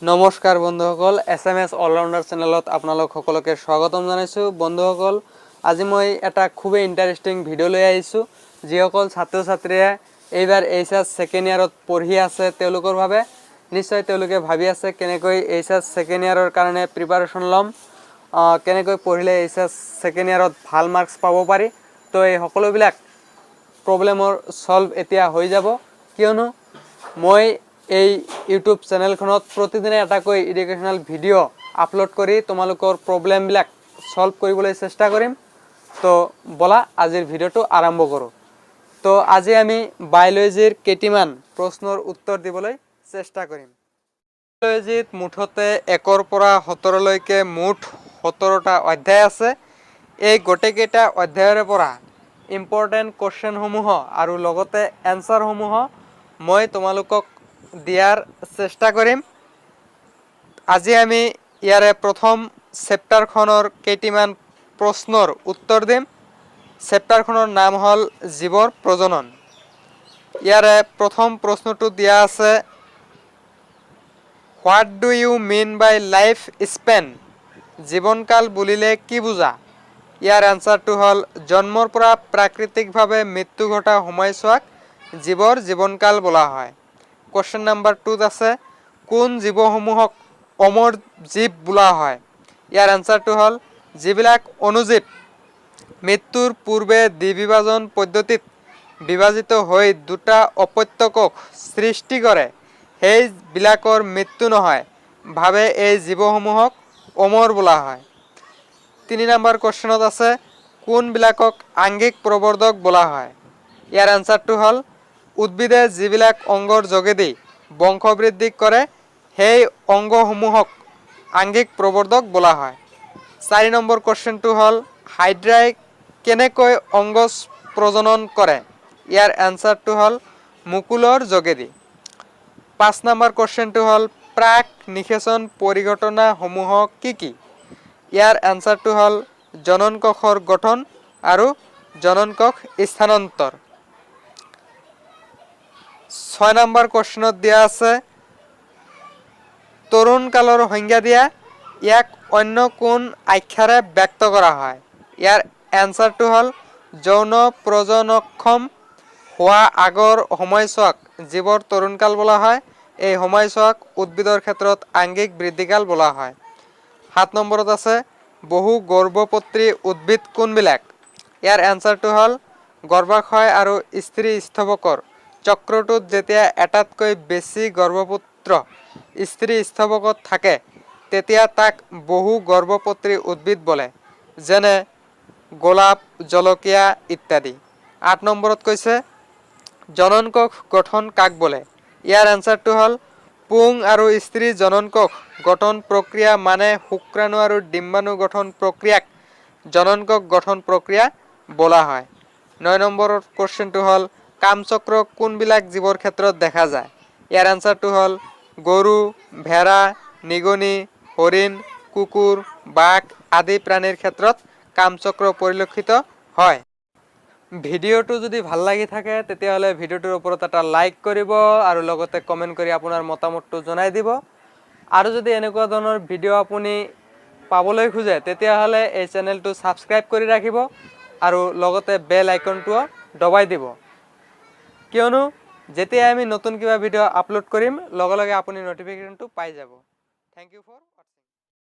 নমস্কাৰ বন্ধুসকল, SMS allrounder চেনেলত আপোনালোক সকলোকে স্বাগতম জনাইছোঁ। বন্ধুসকল, আজি মই এটা খুবেই ইণ্টাৰেষ্টিং ভিডিঅ' লৈ আহিছোঁ। যিসকল ছাত্ৰ ছাত্ৰীয়ে এইবাৰ এইচএছ ছেকেণ্ড ইয়াৰত পঢ়ি আছে তেওঁলোকৰ বাবে নিশ্চয় তেওঁলোকে ভাবি আছে কেনেকৈ এইচএছ ছেকেণ্ড ইয়াৰৰ কাৰণে প্ৰিপাৰেশ্যন ল'ম, কেনেকৈ পঢ়িলে এইচএছ ছেকেণ্ড ইয়াৰত ভাল মাৰ্কছ পাব পাৰি। তো এই সকলোবিলাক প্ৰব্লেমৰ সলভ এতিয়া হৈ যাব, কিয়নো মই এই ইউটিউব চেনেলখনত প্ৰতিদিনে এটাকৈ এডুকেশ্যনেল ভিডিঅ' আপলোড কৰি তোমালোকৰ প্ৰব্লেমবিলাক সলভ কৰিবলৈ চেষ্টা কৰিম। তো বলা আজিৰ ভিডিঅ'টো আৰম্ভ কৰোঁ। তো আজি আমি বায়'লজিৰ কেইটামান প্ৰশ্নৰ উত্তৰ দিবলৈ চেষ্টা কৰিম। বায়'লজিত মুঠতে 1ৰ পৰা 17লৈকে মুঠ 17টা অধ্যায় আছে। এই গোটেইকেইটা অধ্যায়ৰে পৰা ইম্পৰ্টেণ্ট কুৱেশ্যনসমূহ আৰু লগতে এনচাৰসমূহ মই তোমালোকক দিয়াৰ চেষ্টা কৰিম। আজি আমি ইয়াৰে প্ৰথম চেপ্টাৰখনৰ কেইটামান প্ৰশ্নৰ উত্তৰ দিম। চেপ্টাৰখনৰ নাম হ'ল জীৱৰ প্ৰজনন। ইয়াৰে প্ৰথম প্ৰশ্নটো দিয়া আছে, what do you mean by life span? জীৱনকাল বুলিলে কি বুজা? ইয়াৰ এনচাৰটো হ'ল জন্মৰ পৰা প্ৰাকৃতিকভাৱে মৃত্যু ঘটা সময়ছোৱাক জীৱৰ জীৱনকাল বোলা হয়। কুৱেশ্যন নম্বৰ 2 আছে, কোন জীৱসমূহক অমৰ জীৱ বোলা হয়? ইয়াৰ এনচাৰটো হ'ল যিবিলাক অণুজীৱ মৃত্যুৰ পূৰ্বে দ্বিবিভাজন পদ্ধতিত বিভাজিত হৈ দুটা অপত্যকক সৃষ্টি কৰে, সেইবিলাকৰ মৃত্যু নহয় ভাৱে এই জীৱসমূহক অমৰ বোলা হয়। 3 নম্বৰ কুৱেশ্যনত আছে, কোনবিলাকক আংগিক প্ৰবৰ্ধক বোলা হয়? ইয়াৰ এনচাৰটো হ'ল উদ্ভিদে যিবিলাক অংগৰ যোগেদি বংশবৃদ্ধি কৰে সেই অংগসমূহক আংগিক প্ৰবৰ্ধক বোলা হয়। 4 নম্বৰ কুৱেশ্যনটো হ'ল হাইড্ৰাই কেনেকৈ অংগজ প্ৰজনন কৰে? ইয়াৰ এনচাৰটো হ'ল মুকুলৰ যোগেদি। 5 নম্বৰ কুৱেশ্যনটো হ'ল প্ৰাক নিষেচন পৰিঘটনাসমূহ কি কি? ইয়াৰ এনচাৰটো হ'ল জননকোষৰ গঠন আৰু জননকোষ স্থানান্তৰ। 6 নম্বৰ কুৱেশ্যনত দিয়া আছে, তৰুণ কালৰ সংজ্ঞা দিয়া, ইয়াক অন্য কোন আখ্যাৰে ব্যক্ত কৰা হয়? ইয়াৰ এনচাৰটো হ'ল যৌন প্ৰজননক্ষম হোৱা আগৰ সময়ছোৱাক জীৱৰ তৰুণকাল বোলা হয়। এই সময়ছোৱাক উদ্ভিদৰ ক্ষেত্ৰত আংগিক বৃদ্ধিকাল বোলা হয়। 7 নম্বৰত আছে, বহু গৰ্ভপত্ৰী উদ্ভিদ কোনবিলাক? ইয়াৰ এনচাৰটো হ'ল গৰ্ভাশয় আৰু স্ত্ৰী স্থৱকৰ চক্ৰটোত যেতিয়া এটাতকৈ বেছি গৰ্ভপুত্ৰ স্ত্ৰী স্থৱকত থাকে তেতিয়া তাক বহু গৰ্ভপত্ৰী উদ্ভিদ বোলে, যেনে গোলাপ, জলকীয়া ইত্যাদি। 8 নম্বৰত কৈছে, জননকোষ গঠন কাক বোলে? ইয়াৰ এনচাৰটো হ'ল পুং আৰু স্ত্ৰী জননকোষ গঠন প্ৰক্ৰিয়া মানে শুক্ৰাণু আৰু ডিম্বাণু গঠন প্ৰক্ৰিয়াক জননকোষ গঠন প্ৰক্ৰিয়া বোলা হয়। 9 নম্বৰৰ কুৱেশ্যনটো হ'ল কামচক্ৰ কোনবিলাক জীৱৰ ক্ষেত্ৰত দেখা যায়? ইয়াৰ এনচাৰটো হ'ল গৰু, ভেড়া, নিগনি, হৰিণ, কুকুৰ, বাঘ আদি প্ৰাণীৰ ক্ষেত্ৰত কামচক্ৰ পৰিলক্ষিত হয়। ভিডিঅ'টো যদি ভাল লাগি থাকে তেতিয়াহ'লে ভিডিঅ'টোৰ ওপৰত এটা লাইক কৰিব আৰু লগতে কমেণ্ট কৰি আপোনাৰ মতামতটো জনাই দিব। আৰু যদি এনেকুৱা ধৰণৰ ভিডিঅ' আপুনি পাবলৈ খোজে তেতিয়াহ'লে এই চেনেলটো ছাবস্ক্ৰাইব কৰি ৰাখিব আৰু লগতে বেল আইকনটোও দবাই দিব, কিয়নো যেতিয়া আমি নতুন কিবা ভিডিঅ' আপলোড কৰিম লগে লগে আপুনি নটিফিকেশ্যনটো পাই যাব। Thank U for